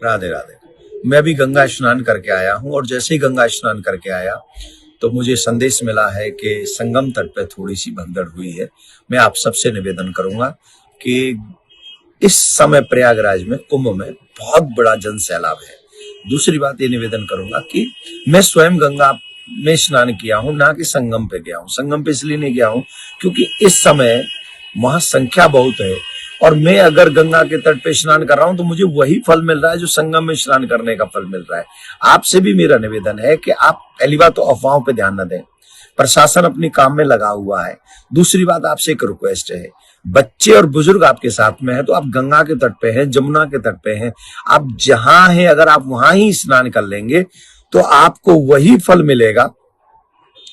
राधे राधे। मैं भी गंगा स्नान करके आया हूँ और जैसे ही गंगा स्नान करके आया तो मुझे संदेश मिला है कि संगम तट पे थोड़ी सी भगदड़ हुई है। मैं आप सबसे निवेदन करूंगा कि इस समय प्रयागराज में कुंभ में बहुत बड़ा जन सैलाब है। दूसरी बात ये निवेदन करूंगा कि मैं स्वयं गंगा में स्नान किया हूं, ना कि संगम पे गया हूं। संगम पे इसलिए नहीं गया हूं क्योंकि इस समय वहां संख्या बहुत है और मैं अगर गंगा के तट पे स्नान कर रहा हूं तो मुझे वही फल मिल रहा है जो संगम में स्नान करने का फल मिल रहा है। आपसे भी मेरा निवेदन है कि आप पहली बात तो अफवाहों पे ध्यान न दें, प्रशासन अपने काम में लगा हुआ है। दूसरी बात आपसे एक रिक्वेस्ट है, बच्चे और बुजुर्ग आपके साथ में है तो आप गंगा के तट पे हैं, जमुना के तट पे हैं, आप जहां हैं अगर आप वहां ही स्नान कर लेंगे तो आपको वही फल मिलेगा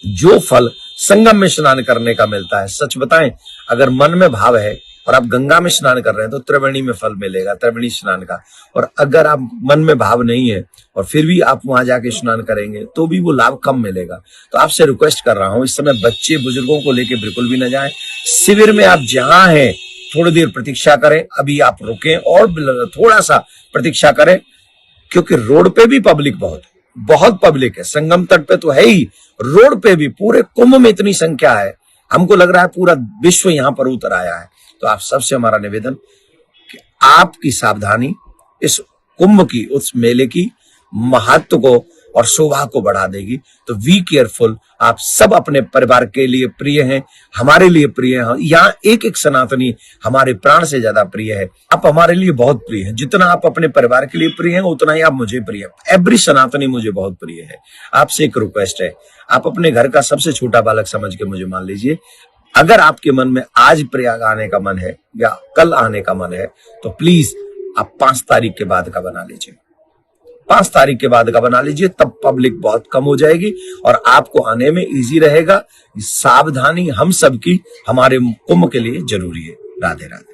जो फल संगम में स्नान करने का मिलता है। सच बताएं, अगर मन में भाव है और आप गंगा में स्नान कर रहे हैं तो त्रिवेणी में फल मिलेगा, त्रिवेणी स्नान का। और अगर आप मन में भाव नहीं है और फिर भी आप वहां जाके स्नान करेंगे तो भी वो लाभ कम मिलेगा। तो आपसे रिक्वेस्ट कर रहा हूं, इस समय बच्चे बुजुर्गों को लेके बिल्कुल भी न जाएं। शिविर में आप जहां हैं थोड़ी देर प्रतीक्षा करें, अभी आप रुकें और थोड़ा सा प्रतीक्षा करें क्योंकि रोड पे भी पब्लिक बहुत पब्लिक है। संगम तट पे तो है ही, रोड पे भी पूरे कुंभ में इतनी संख्या है, हमको लग रहा है पूरा विश्व यहां पर उतर आया है। तो आप सबसे हमारा निवेदन कि आपकी सावधानी इस कुंभ की, उस मेले की महत्व को और शोभा को बढ़ा देगी। तो वी केयरफुल। आप सब अपने परिवार के लिए प्रिय हैं, हमारे लिए प्रिय हैं। यहाँ एक एक सनातनी हमारे प्राण से ज्यादा प्रिय है। आप हमारे लिए बहुत प्रिय हैं। जितना आप अपने परिवार के लिए प्रिय हैं उतना ही आप मुझे प्रिय हैं। एवरी सनातनी मुझे बहुत प्रिय है। आपसे एक रिक्वेस्ट है, आप अपने घर का सबसे छोटा बालक समझ के मुझे मान लीजिए। अगर आपके मन में आज प्रयाग आने का मन है या कल आने का मन है तो प्लीज आप 5 तारीख के बाद का बना लीजिए। 5 तारीख के बाद का बना लीजिए, तब पब्लिक बहुत कम हो जाएगी और आपको आने में इजी रहेगा। सावधानी हम सबकी हमारे कुंभ के लिए जरूरी है। राधे राधे।